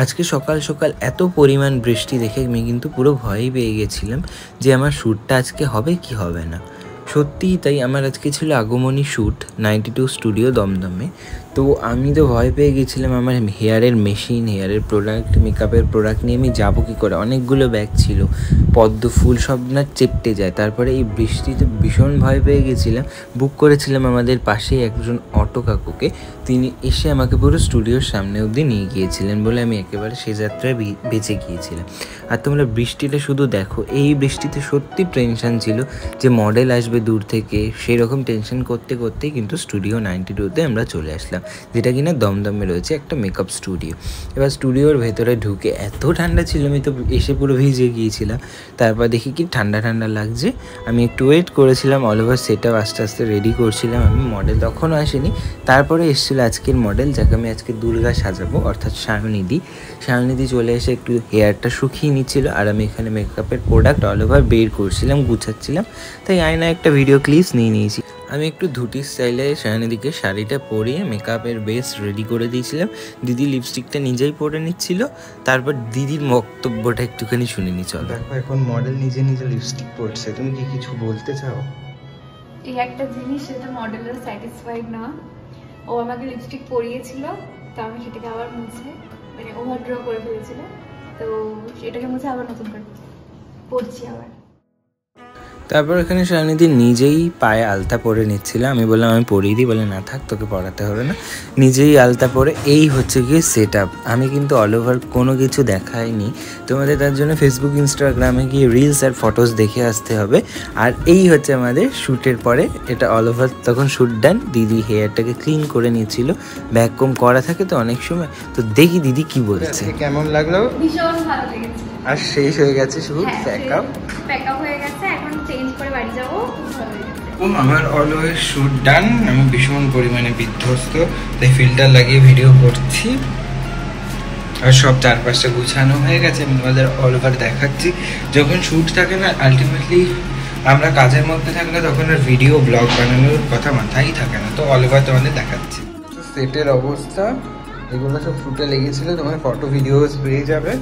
আজকে সকাল সকাল এত পরিমাণ বৃষ্টি দেখে আমি কিন্তু পুরো ভয়ই পেয়ে গেছিলাম যে আমার শ্যুটটা আজকে হবে কি হবে না। সত্যিই তাই, আমার আজকে ছিল আগমনী শ্যুট 92 স্টুডিও দমদমে। তো আমি তো ভয় পেয়ে গেছিলাম, আমার হেয়ারের মেশিন, হেয়ারের প্রোডাক্ট, মেকআপের প্রোডাক্ট নিয়ে আমি যাবো কী করে। অনেকগুলো ব্যাগ ছিল, পদ্ম ফুল সব না চেপটে যায়। তারপরে এই বৃষ্টিতে ভীষণ ভয় পেয়ে গেছিলাম। বুক করেছিলাম আমাদের পাশেই একজন অটো কাকুকে, তিনি এসে আমাকে পুরো স্টুডিওর সামনে অবধি নিয়ে গিয়েছিলেন বলে আমি একেবারে সে যাত্রায় বেঁচে গিয়েছিলাম। আর তোমরা বৃষ্টিটা শুধু দেখো, এই বৃষ্টিতে সত্যি টেনশান ছিল যে মডেল আসবে দূর থেকে, সেই রকম টেনশন করতে করতেই কিন্তু স্টুডিও 92তে আমরা চলে আসলাম, যেটা কিনা দমদমে রয়েছে একটা মেকআপ স্টুডিও। এবার স্টুডিওর ভেতরে ঢুকে এত ঠান্ডা ছিল, আমি তো এসে পুরো ভিজে গিয়েছিলাম। তারপর দেখি কি ঠান্ডা ঠান্ডা লাগছে, আমি একটু ওয়েট করেছিলাম, অল ওভার সেট আপ আস্তে আস্তে রেডি করছিলাম। আমি মডেল তখনও আসেনি। তারপরে এসেছিলো আজকের মডেল, যাকে আমি আজকে দুর্গা সাজাবো, অর্থাৎ সায়নিধি। সায়নিধি চলে এসে একটু হেয়ারটা শুকিয়ে নিচ্ছিল, আর আমি এখানে মেকআপের প্রোডাক্ট অল ওভার বের করছিলাম, গুছাচ্ছিলাম। তাই আয়না একটা ভিডিও ক্লিপস নিয়ে নিয়েছি। আমি একটু ধুতি স্টাইলে সায়নিধিকে শাড়িটা পরিয়ে মেকআপের বেস রেডি করে দিয়েছিলাম। দিদি লিপস্টিকটা নিজেই পরে নিচ্ছিল। তারপর দিদির বক্তব্যটা একটুখানি শুনে নি। চলো দেখো, এখন মডেল নিজে নিজে লিপস্টিক পরছে, তুমি কি কিছু বলতে চাও? এই একটা জিনিস যেটা মডেলের স্যাটিসফাইড না, ও আমাকে লিপস্টিক পরিয়েছিল, তো আমি সেটাকে আবার মুছে মানে ওভার ড্র করে ফেলেছিল, তো সেটাকে মুছে আবার নতুন করে পরছি আবার। তারপর এখানে সায়নিধি নিজেই পায়ে আলতা পরে নিচ্ছিল। আমি বললাম আমি পরিয়ে দিই, বলে না থাক, তোকে পরাতে হবে না, নিজেই আলতা পরে। এই হচ্ছে গিয়ে সেট আপ। আমি কিন্তু অল ওভার কোনো কিছু দেখাইনি তোমাদের, তার জন্য ফেসবুক ইনস্টাগ্রামে গিয়ে রিলস আর ফটোস দেখে আসতে হবে। আর এই হচ্ছে আমাদের শ্যুটের পরে, এটা অল ওভার তখন শ্যুট ডান। দিদি হেয়ারটাকে ক্লিন করে নিচ্ছিল, ব্যাক কম করা থাকে তো অনেক সময়। তো দেখি দিদি কি বলছে। কেমন লাগলো? ভীষণ ভালো লেগেছে। আর শেষ হয়ে গেছে শুট, প্যাকআপ হয়ে গেছে, এখন চেঞ্জ করে বাড়ি যাবো। আমার অলওয়েজ শ্যুট ডান। আমি ভীষণ পরিমাণে বিধ্বস্ত, তাই ফিল্টার লাগিয়ে ভিডিও করছি। আর সব চারপাশটা গুছানো হয়ে গেছে, আমি তোমাদের অল ওভার দেখাচ্ছি। যখন শ্যুট থাকে না, আলটিমেটলি আমরা কাজের মধ্যে থাকলে তখন আর ভিডিও ব্লগ বানানোর কথা মাথায় থাকে না। তো অল ওভার তোমাদের দেখাচ্ছি। সেটের অবস্থা, এগুলো সব শ্যুটে লেগেছিলো, তোমার ফটো ভিডিওস পেয়ে যাবে।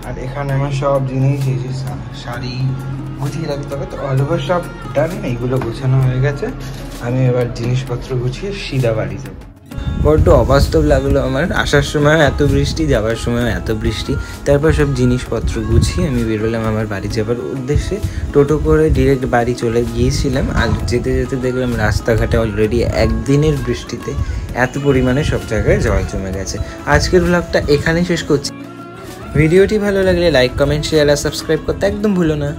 আর এখানে আমার সব জিনিস, এই যে শাড়ি গুছিয়ে রাখতে হবে। তো অল ওভার সব ডান, এইগুলো গোছানো হয়ে গেছে। আমি এবার জিনিসপত্র গুছিয়ে সিধা বাড়ি যাবো। বড্ড অবাস্তব লাগলো আমার, আসার সময় এত বৃষ্টি, যাওয়ার সময় এত বৃষ্টি। তারপর সব জিনিসপত্র গুছিয়ে আমি বেরোলাম আমার বাড়ি যাবার উদ্দেশ্যে। টোটো করে ডিরেক্ট বাড়ি চলে গিয়েছিলাম। আর যেতে যেতে দেখলাম রাস্তাঘাটে অলরেডি একদিনের বৃষ্টিতে এত পরিমাণে সব জায়গায় জল জমে গেছে। আজকের ব্লগটা এখানেই শেষ করছি। ভিডিওটি ভালো লাগলে লাইক, কমেন্ট, শেয়ার আর সাবস্ক্রাইব করতে একদম ভুলো না।